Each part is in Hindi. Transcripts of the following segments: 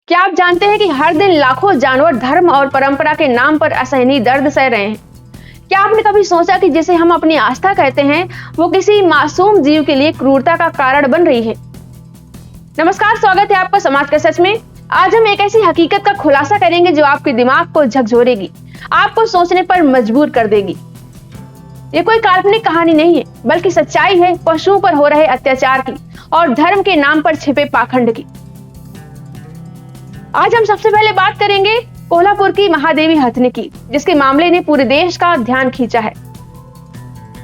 क्या आप जानते हैं कि हर दिन लाखों जानवर धर्म और परंपरा के नाम पर असहनीय दर्द सह रहे हैं? क्या आपने कभी सोचा कि जिसे हम अपनी आस्था कहते हैं, वो किसी मासूम जीव के लिए क्रूरता का कारण बन रही है? नमस्कार, स्वागत है आपका समाज के सच में। आज हम एक ऐसी हकीकत का खुलासा करेंगे जो आपके दिमाग को झकझोरेगी, आपको सोचने पर मजबूर कर देगी। ये कोई काल्पनिक कहानी नहीं है, बल्कि सच्चाई है पशुओं पर हो रहे अत्याचार की और धर्म के नाम पर छिपे पाखंड की। आज हम सबसे पहले बात करेंगे कोल्हापुर की महादेवी हथनी की, जिसके मामले ने पूरे देश का ध्यान खींचा है।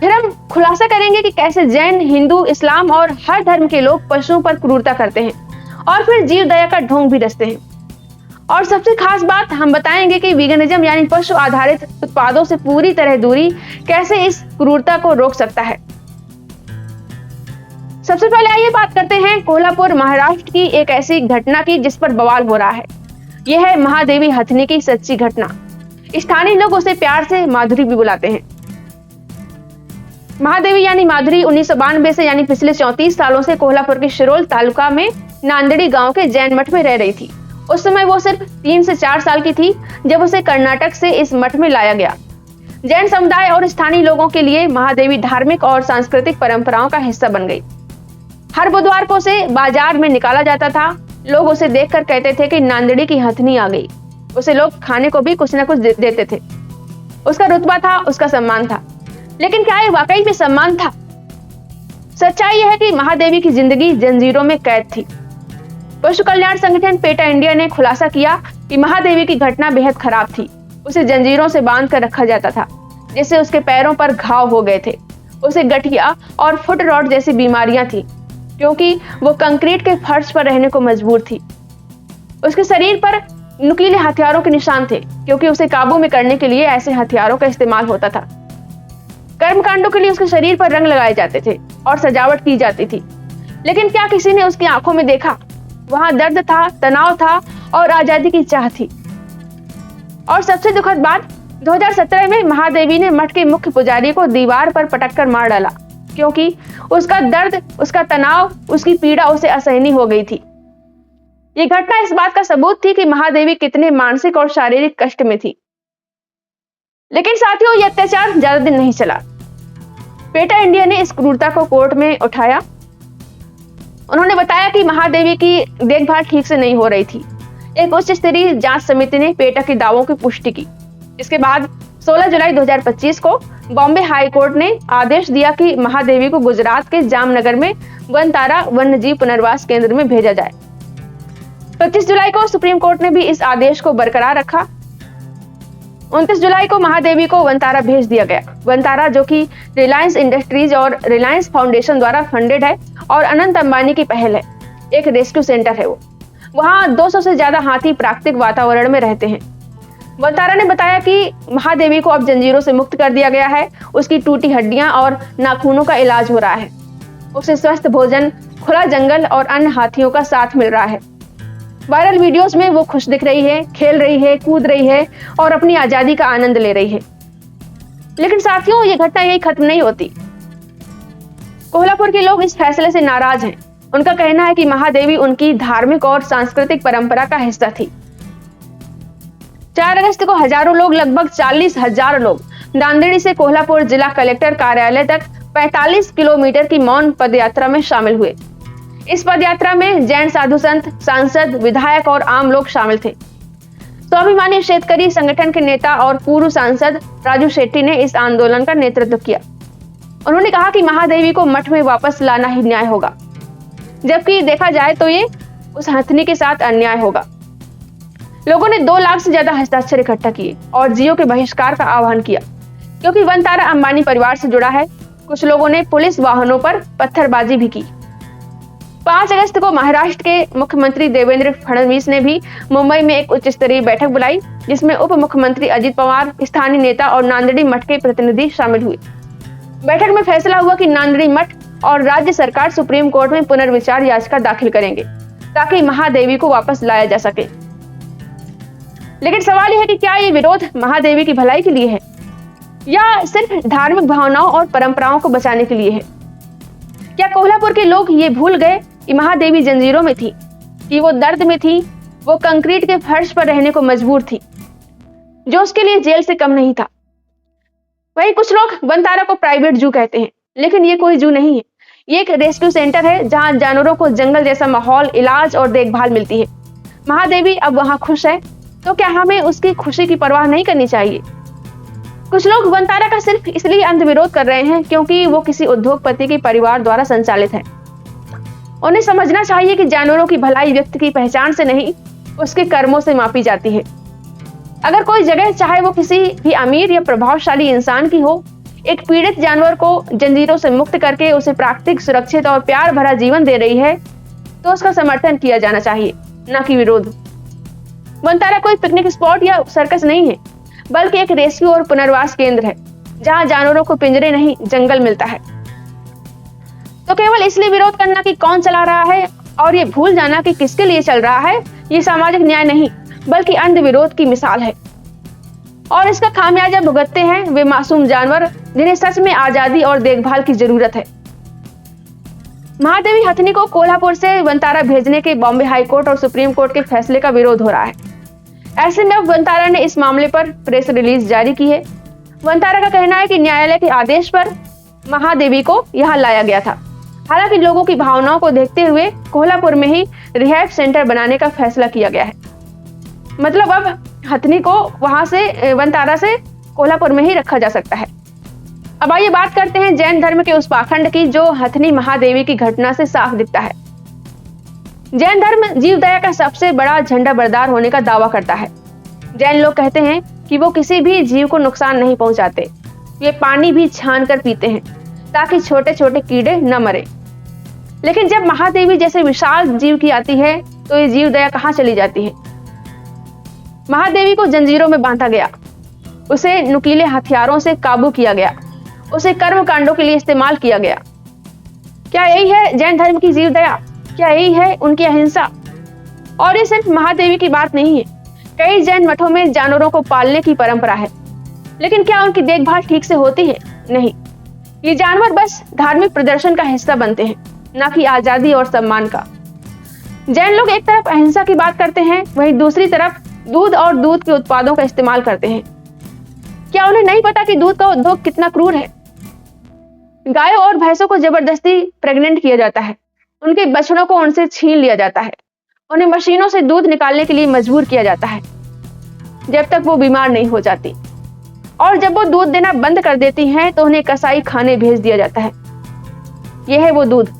फिर हम खुलासा करेंगे कि कैसे जैन, हिंदू, इस्लाम और हर धर्म के लोग पशुओं पर क्रूरता करते हैं और फिर जीव दया का ढोंग भी रचते हैं। और सबसे खास बात हम बताएंगे कि वीगनिज्म यानी पशु आधारित उत्पादों से पूरी तरह दूरी कैसे इस क्रूरता को रोक सकता है। सबसे पहले आइए बात करते हैं कोल्हापुर महाराष्ट्र की एक ऐसी घटना की जिस पर बवाल हो रहा है। यह है महादेवी हथनी की सच्ची घटना। स्थानीय लोग उसे प्यार से माधुरी भी बुलाते हैं। महादेवी यानी माधुरी 1992 से यानी पिछले 34 सालों से कोल्हापुर के शिरोल तालुका में नांदेड़ी गांव के जैन मठ में रह रही थी। उस समय वो सिर्फ 3 से 4 साल की थी जब उसे कर्नाटक से इस मठ में लाया गया। जैन समुदाय और स्थानीय लोगों के लिए महादेवी धार्मिक और सांस्कृतिक परंपराओं का हिस्सा बन गई। हर बुधवार को उसे बाजार में निकाला जाता था। लोग उसे देखकर कहते थे कि नांदेड़ी की हथनी आ गई। उसे लोग खाने को भी कुछ न कुछ देते थे। उसका रुतबा था, उसका सम्मान था। लेकिन क्या ये वाकई में सम्मान था? सच्चाई यह है कि महादेवी की जिंदगी जंजीरों में कैद थी। पशु कल्याण संगठन पेटा इंडिया ने खुलासा किया कि महादेवी की घटना बेहद खराब थी। उसे जंजीरों से बांध कर रखा जाता था, जिससे उसके पैरों पर घाव हो गए थे। उसे गठिया और फुट रॉट जैसी बीमारियां थी, क्योंकि वो कंक्रीट के फर्श पर रहने को मजबूर थी। उसके शरीर पर नुकीले हथियारों के निशान थे, क्योंकि उसे काबू में करने के लिए ऐसे हथियारों का इस्तेमाल होता था। कर्मकांडों के लिए उसके शरीर पर रंग लगाए जाते थे और सजावट की जाती थी। लेकिन क्या किसी ने उसकी आंखों में देखा? वहां दर्द था, तनाव था और आजादी की चाह थी। और सबसे दुखद बात, 2017 में महादेवी ने मठ के मुख्य पुजारी को दीवार पर पटक कर मार डाला, क्योंकि उसका दर्द, उसका तनाव, उसकी पीड़ा उसे असहनीय हो गई थी। ये घटना इस बात का सबूत थी कि महादेवी कितने मानसिक और शारीरिक कष्ट में थी। लेकिन साथियों, यह अत्याचार ज्यादा दिन नहीं चला। पेटा इंडिया ने इस क्रूरता को कोर्ट में उठाया। उन्होंने बताया कि महादेवी की देखभाल ठीक से नहीं हो रही थी। एक उच्च स्तरीय जांच समिति ने पेटा के दावों की पुष्टि की। इसके बाद 16 जुलाई 2025 को बॉम्बे हाई कोर्ट ने आदेश दिया कि महादेवी को गुजरात के जामनगर में वनतारा वन्यजीव पुनर्वास केंद्र में भेजा जाए। 25 जुलाई को सुप्रीम कोर्ट ने भी इस आदेश को बरकरार रखा। 29 जुलाई को महादेवी को वनतारा भेज दिया गया। वनतारा, जो कि रिलायंस इंडस्ट्रीज और रिलायंस फाउंडेशन द्वारा फंडेड है और अनंत अंबानी की पहल है, एक रेस्क्यू सेंटर है। वहां 200 से ज्यादा हाथी प्राकृतिक वातावरण में रहते हैं। वनतारा ने बताया कि महादेवी को अब जंजीरों से मुक्त कर दिया गया है। उसकी टूटी हड्डियां और नाखूनों का इलाज हो रहा है। उसे स्वस्थ भोजन, खुला जंगल और अन्य हाथियों का साथ मिल रहा है। वायरल वीडियोस में वो खुश दिख रही है, खेल रही है, कूद रही है और अपनी आजादी का आनंद ले रही है। लेकिन साथियों, ये घटना यही खत्म नहीं होती। कोल्हापुर के लोग इस फैसले से नाराज हैं। उनका कहना है कि महादेवी उनकी धार्मिक और सांस्कृतिक परंपरा का हिस्सा थी। 4 अगस्त को हजारों लोग, लगभग 40,000 लोग नांदेड़ी से कोल्हापुर जिला कलेक्टर कार्यालय तक 45 किलोमीटर की मौन पदयात्रा में शामिल हुए। इस पदयात्रा में जैन साधु संत, सांसद, विधायक और आम लोग शामिल थे। स्वाभिमानी शेतकरी संगठन के नेता और पूर्व सांसद राजू शेट्टी ने इस आंदोलन का नेतृत्व किया। उन्होंने कहा कि महादेवी को मठ में वापस लाना ही न्याय होगा, जबकि देखा जाए तो ये उस हथनी के साथ अन्याय होगा। लोगों ने 2 लाख से ज्यादा हस्ताक्षर इकट्ठा किए और जियो के बहिष्कार का आह्वान किया, क्योंकि वनतारा अंबानी परिवार से जुड़ा है। कुछ लोगों ने पुलिस वाहनों पर पत्थरबाजी भी की। 5 अगस्त को महाराष्ट्र के मुख्यमंत्री देवेंद्र फडणवीस ने भी मुंबई में एक उच्च स्तरीय बैठक बुलाई, जिसमें उप मुख्यमंत्री अजित पवार, स्थानीय नेता और नांदेड़ी मठ के प्रतिनिधि शामिल हुए। बैठक में फैसला हुआ कि नांदेड़ी मठ और राज्य सरकार सुप्रीम कोर्ट में पुनर्विचार याचिका दाखिल करेंगे, ताकि महादेवी को वापस लाया जा सके। लेकिन सवाल यह है कि क्या ये विरोध महादेवी की भलाई के लिए है या सिर्फ धार्मिक भावनाओं और परंपराओं को बचाने के लिए है? क्या कोल्हापुर के लोग ये भूल गए कि महादेवी जंजीरों में थी, कि वो दर्द में थी, वो कंक्रीट के फर्श पर रहने को मजबूर थी, जो उसके लिए जेल से कम नहीं था। वहीं कुछ लोग वनतारा को प्राइवेट जू कहते हैं, लेकिन ये कोई जू नहीं है। ये एक रेस्क्यू सेंटर है जहां जानवरों को जंगल जैसा माहौल, इलाज और देखभाल मिलती है। महादेवी अब वहां खुश है, तो क्या हमें उसकी खुशी की परवाह नहीं करनी चाहिए? कुछ लोग वनतारा का सिर्फ इसलिए अंधविरोध कर रहे हैं क्योंकि वो किसी उद्योगपति के परिवार द्वारा संचालित है। उन्हें समझना चाहिए कि जानवरों की भलाई व्यक्ति की पहचान से नहीं, उसके कर्मों से मापी जाती है। अगर कोई जगह, चाहे वो किसी भी अमीर या प्रभावशाली इंसान की हो, एक पीड़ित जानवर को जंजीरों से मुक्त करके उसे प्राकृतिक, सुरक्षित और प्यार भरा जीवन दे रही है, तो उसका समर्थन किया जाना चाहिए, न कि विरोध। वनतारा कोई पिकनिक स्पॉट या सर्कस नहीं है, बल्कि एक रेस्क्यू और पुनर्वास केंद्र है, जहां जानवरों को पिंजरे नहीं, जंगल मिलता है। तो केवल इसलिए विरोध करना कि कौन चला रहा है और ये भूल जाना कि किसके लिए चल रहा है, ये सामाजिक न्याय नहीं, बल्कि अंध विरोध की मिसाल है। और इसका खामियाजा भुगतते हैं वे मासूम जानवर जिन्हें सच में आजादी और देखभाल की जरूरत है। महादेवी हथनी को कोल्हापुर से वनतारा भेजने के बॉम्बे हाई कोर्ट और सुप्रीम कोर्ट के फैसले का विरोध हो रहा है। ऐसे में अब वनतारा ने इस मामले पर प्रेस रिलीज जारी की है। वनतारा का कहना है कि न्यायालय के आदेश पर महादेवी को यहां लाया गया था। हालांकि लोगों की भावनाओं को देखते हुए कोल्हापुर में ही रिहैब सेंटर बनाने का फैसला किया गया है। मतलब अब हथनी को वहां से, वनतारा से कोल्हापुर में ही रखा जा सकता है। अब आइए बात करते हैं जैन धर्म के उस पाखंड की जो हथनी महादेवी की घटना से साफ दिखता है। जैन धर्म जीव दया का सबसे बड़ा झंडा बरदार होने का दावा करता है। जैन लोग कहते हैं कि वो किसी भी जीव को नुकसान नहीं पहुंचाते। ये पानी भी छान कर पीते हैं ताकि छोटे छोटे कीड़े न मरे। लेकिन जब महादेवी जैसे विशाल जीव की आती है तो ये जीव दया कहां चली जाती है? महादेवी को जंजीरों में बांधा गया, उसे नुकीले हथियारों से काबू किया गया, उसे कर्म कांडों के लिए इस्तेमाल किया गया। क्या यही है जैन धर्म की जीव दया? क्या यही है उनकी अहिंसा? और ये सिर्फ महादेवी की बात नहीं है। कई जैन मठों में जानवरों को पालने की परंपरा है, लेकिन क्या उनकी देखभाल ठीक से होती है? नहीं। ये जानवर बस धार्मिक प्रदर्शन का हिस्सा बनते हैं, न कि आजादी और सम्मान का। जैन लोग एक तरफ अहिंसा की बात करते हैं, वहीं दूसरी तरफ दूध और दूध के उत्पादों का इस्तेमाल करते हैं। क्या उन्हें नहीं पता कि दूध का उद्योग कितना क्रूर है? गायों और भैंसों को जबरदस्ती प्रेग्नेंट किया जाता है, उनके बछड़ों को उनसे छीन लिया जाता है, उन्हें मशीनों से दूध निकालने के लिए मजबूर किया जाता है जब तक वो बीमार नहीं हो जाती। और जब वो दूध देना बंद कर देती हैं तो उन्हें कसाई खाने भेज दिया जाता है। यह है वो दूध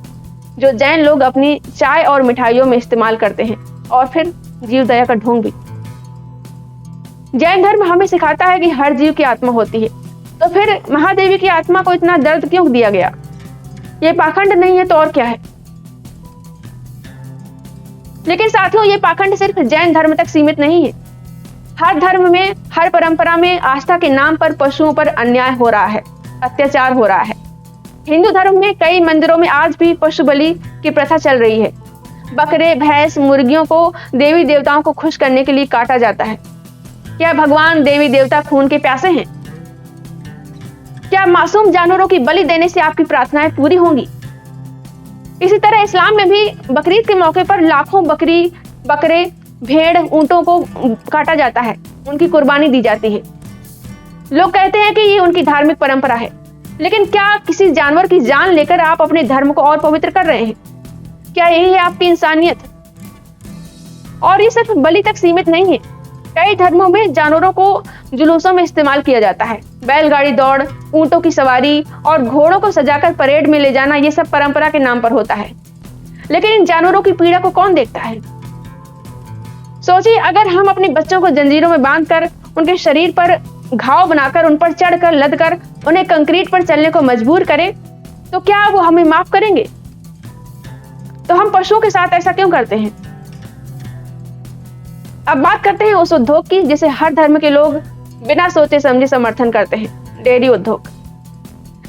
जो जैन लोग अपनी चाय और मिठाइयों में इस्तेमाल करते हैं। और फिर जीव दया का ढोंग भी। जैन धर्म हमें सिखाता है कि हर जीव की आत्मा होती है, तो फिर महादेवी की आत्मा को इतना दर्द क्यों दिया गया? ये पाखंड नहीं है तो और क्या है? लेकिन साथियों, ये पाखंड सिर्फ जैन धर्म तक सीमित नहीं है। हर धर्म में, हर परंपरा में आस्था के नाम पर पशुओं पर अन्याय हो रहा है, अत्याचार हो रहा है। हिंदू धर्म में कई मंदिरों में आज भी पशु बलि की प्रथा चल रही है। बकरे, भैंस, मुर्गियों को देवी देवताओं को खुश करने के लिए काटा जाता है। क्या भगवान, देवी देवता खून के प्यासे हैं? क्या मासूम जानवरों की बलि देने से आपकी प्रार्थनाएं पूरी होंगी? इसी तरह इस्लाम में भी बकरीद के मौके पर लाखों बकरी, बकरे, भेड़, ऊंटों को काटा जाता है, उनकी कुर्बानी दी जाती है। लोग कहते हैं कि ये उनकी धार्मिक परंपरा है, लेकिन क्या किसी जानवर की जान लेकर आप अपने धर्म को और पवित्र कर रहे हैं? क्या यही है आपकी इंसानियत? और ये सिर्फ बलि तक सीमित नहीं है। कई धर्मों में जानवरों को जुलूसों में इस्तेमाल किया जाता है। बैलगाड़ी दौड़, ऊंटों की सवारी और घोड़ों को सजाकर परेड में ले जाना, ये सब परंपरा के नाम पर होता है। लेकिन इन जानवरों की पीड़ा को कौन देखता है? सोचिए, अगर हम अपने बच्चों को जंजीरों में बांधकर, उनके शरीर पर घाव बनाकर, उन पर चढ़कर, लदकर उन्हें कंक्रीट पर चलने को मजबूर करें, तो क्या वो हमें माफ करेंगे? तो हम पशुओं के साथ ऐसा क्यों करते हैं? अब बात करते हैं उस उद्योग की जिसे हर धर्म के लोग बिना सोचे समझे समर्थन करते हैं, डेयरी उद्योग।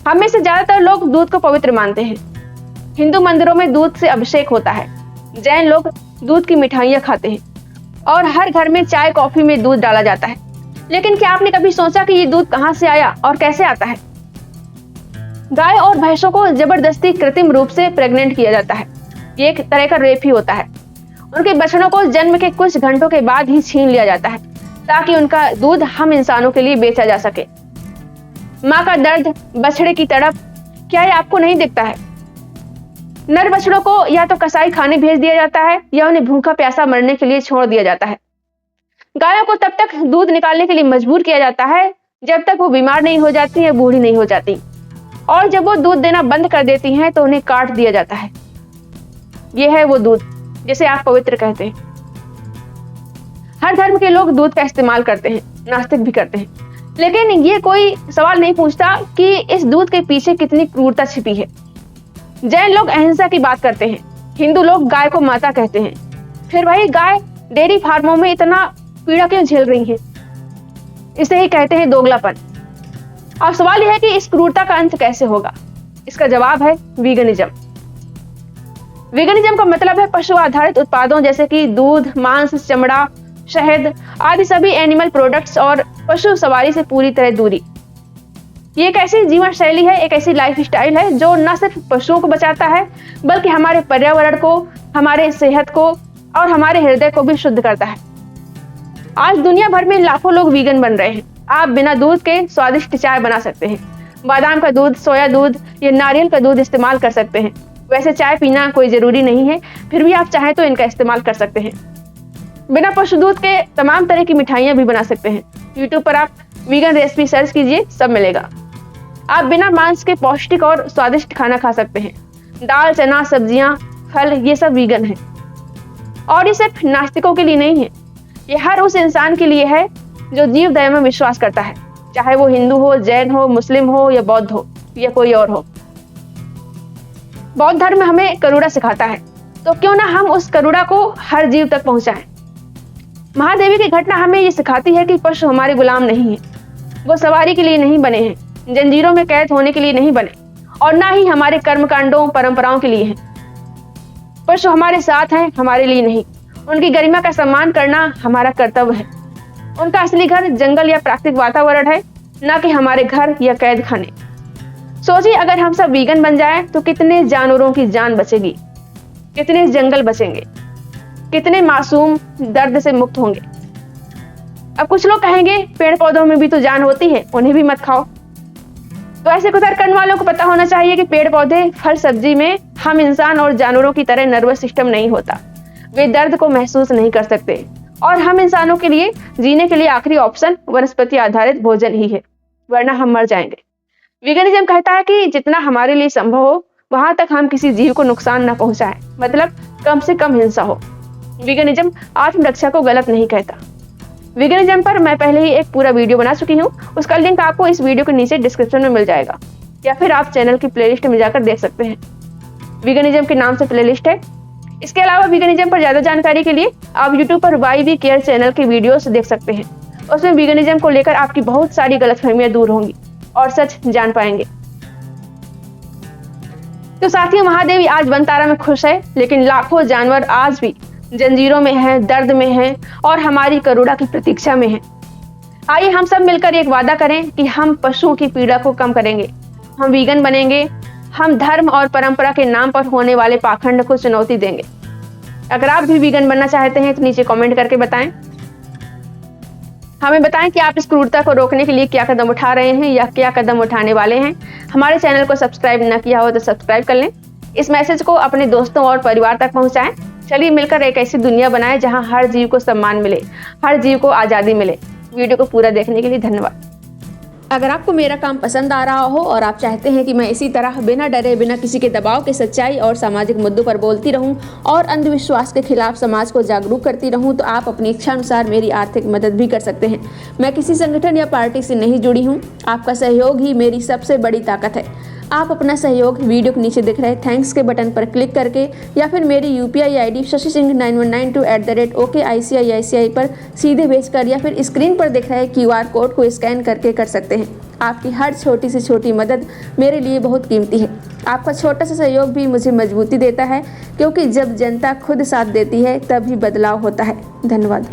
हम में से ज्यादातर लोग दूध को पवित्र मानते हैं। हिंदू मंदिरों में दूध से अभिषेक होता है। जैन लोग दूध की मिठाइयां खाते हैं और हर घर में चाय, कॉफी में दूध डाला जाता है। लेकिन क्या आपने कभी सोचा कि ये दूध कहां से आया और कैसे आता है? गाय और भैंसों को जबरदस्ती कृत्रिम रूप से प्रेग्नेंट किया जाता है। ये एक तरह का रेप ही होता है। उनके बछड़ों को जन्म के कुछ घंटों के बाद ही छीन लिया जाता है ताकि उनका दूध हम इंसानों के लिए बेचा जा सके। माँ का दर्द, बछड़े की तड़प, क्या ये आपको नहीं दिखता है? नर बछड़ों को या तो कसाई खाने भेज दिया जाता है या उन्हें भूखा प्यासा मरने के लिए छोड़ दिया जाता है। गायों को तब तक दूध निकालने के लिए मजबूर किया जाता है जब तक वो बीमार नहीं हो जाती या बूढ़ी नहीं हो जाती, और जब वो दूध देना बंद कर देती हैं तो उन्हें काट दिया जाता है। यह है वो दूध जिसे आप पवित्र कहते हैं। हर धर्म के लोग दूध का इस्तेमाल करते हैं, नास्तिक भी करते हैं, लेकिन ये कोई सवाल नहीं पूछता कि इस दूध के पीछे कितनी क्रूरता छिपी है। जैन लोग अहिंसा की बात करते हैं, हिंदू लोग गाय को माता कहते हैं, फिर वही गाय डेयरी फार्मों में इतना पीड़ा क्यों झेल रही है? इसे ही कहते हैं दोगलापन। अब सवाल यह है कि इस क्रूरता का अंत कैसे होगा? इसका जवाब है वीगनिज्म। वीगनिज्म का मतलब है पशु आधारित उत्पादों जैसे कि दूध, मांस, चमड़ा, शहद आदि सभी एनिमल प्रोडक्ट्स और पशु सवारी से पूरी तरह दूरी। ये एक ऐसी जीवन शैली है, एक ऐसी लाइफ स्टाइल है जो न सिर्फ पशुओं को बचाता है बल्कि हमारे पर्यावरण को, हमारे सेहत को और हमारे हृदय को भी शुद्ध करता है। आज दुनिया भर में लाखों लोग वीगन बन रहे हैं। आप बिना दूध के स्वादिष्ट चाय बना सकते हैं, बादाम का दूध, सोया दूध या नारियल का दूध इस्तेमाल कर सकते हैं। वैसे चाय पीना कोई जरूरी नहीं है, फिर भी आप चाहें तो इनका इस्तेमाल कर सकते हैं। बिना पशु दूध के तमाम तरह की मिठाइयां भी बना सकते हैं। यूट्यूब पर आप वीगन रेसिपी सर्च कीजिए, सब मिलेगा। आप बिना मांस के पौष्टिक और स्वादिष्ट खाना खा सकते हैं। दाल, चना, सब्जियां, फल, ये सब वीगन है। और ये सिर्फ नास्तिकों के लिए नहीं है, ये हर उस इंसान के लिए है जो जीव दया में विश्वास करता है, चाहे वो हिंदू हो, जैन हो, मुस्लिम हो या बौद्ध हो या कोई और हो। बौद्ध धर्म हमें करुणा सिखाता है, तो क्यों ना हम उस करुणा को हर जीव तक पहुंचाएं। महादेवी की घटना हमें ये सिखाती है कि पशु हमारे गुलाम नहीं है, वो सवारी के लिए नहीं बने हैं, जंजीरों में कैद होने के लिए नहीं बने, और ना ही हमारे कर्मकांडों, परंपराओं के लिए हैं। पशु हमारे साथ हैं, हमारे लिए नहीं। उनकी गरिमा का सम्मान करना हमारा कर्तव्य है। उनका असली घर जंगल या प्राकृतिक वातावरण है, ना कि हमारे घर या कैद खाने। सोचिए, अगर हम सब वीगन बन जाएं तो कितने जानवरों की जान बचेगी, कितने जंगल बचेंगे, कितने मासूम दर्द से मुक्त होंगे। अब कुछ लोग कहेंगे पेड़ पौधों में भी तो जान होती है, उन्हें भी मत खाओ। तो ऐसे कुतर्क करने वालों को पता होना चाहिए कि पेड़ पौधे, फल, सब्जी में हम इंसान और जानवरों की तरह नर्वस सिस्टम नहीं होता। वे दर्द को महसूस नहीं कर सकते, और हम इंसानों के लिए जीने के लिए आखिरी ऑप्शन वनस्पति आधारित भोजन ही है, वरना हम मर जाएंगे। वीगनिज्म कहता है कि जितना हमारे लिए संभव हो वहां तक हम किसी जीव को नुकसान न पहुंचाएं, मतलब कम से कम हिंसा हो। वीगनिज्म आत्मरक्षा को गलत नहीं कहता। वीगनिज्म पर मैं पहले ही एक पूरा वीडियो बना चुकी हूँ, उसका लिंक आपको इस वीडियो के नीचे डिस्क्रिप्शन में मिल जाएगा, या फिर आप चैनल की प्लेलिस्ट में जाकर देख सकते हैं। वीगनिज्म के नाम से प्लेलिस्ट है। इसके अलावा वीगनिज्म पर ज्यादा जानकारी के लिए आप यूट्यूब पर वाई वी केयर चैनल के वीडियोस देख सकते हैं। उसमें वीगनिज्म को लेकर आपकी बहुत सारी गलतफहमियां दूर होंगी और सच जान पाएंगे। तो साथियों, महादेवी आज वनतारा में खुश है, लेकिन लाखों जानवर आज भी जंजीरों में हैं, दर्द में हैं और हमारी करुणा की प्रतीक्षा में हैं। आइए हम सब मिलकर एक वादा करें कि हम पशुओं की पीड़ा को कम करेंगे, हम वीगन बनेंगे, हम धर्म और परंपरा के नाम पर होने वाले पाखंड को चुनौती देंगे। अगर आप भी वीगन बनना चाहते हैं तो नीचे कमेंट करके बताएं। हमें बताएं कि आप इस क्रूरता को रोकने के लिए क्या कदम उठा रहे हैं या क्या कदम उठाने वाले हैं। हमारे चैनल को सब्सक्राइब न किया हो तो सब्सक्राइब कर लें। इस मैसेज को अपने दोस्तों और परिवार तक पहुंचाएं। चलिए मिलकर एक ऐसी दुनिया बनाएं जहां हर जीव को सम्मान मिले, हर जीव को आज़ादी मिले। वीडियो को पूरा देखने के लिए धन्यवाद। अगर आपको मेरा काम पसंद आ रहा हो और आप चाहते हैं कि मैं इसी तरह बिना डरे, बिना किसी के दबाव के सच्चाई और सामाजिक मुद्दों पर बोलती रहूं और अंधविश्वास के खिलाफ समाज को जागरूक करती रहूं, तो आप अपनी इच्छा अनुसार मेरी आर्थिक मदद भी कर सकते हैं। मैं किसी संगठन या पार्टी से नहीं जुड़ी हूं। आपका सहयोग ही मेरी सबसे बड़ी ताकत है। आप अपना सहयोग वीडियो के नीचे दिख रहे थैंक्स के बटन पर क्लिक करके या फिर मेरी UPI ID shashi-singh9192@OKICICI पर सीधे भेजकर या फिर स्क्रीन पर दिख रहे QR कोड को स्कैन करके कर सकते हैं। आपकी हर छोटी से छोटी मदद मेरे लिए बहुत कीमती है। आपका छोटा सा सहयोग भी मुझे मजबूती देता है, क्योंकि जब जनता खुद साथ देती है तभी बदलाव होता है। धन्यवाद।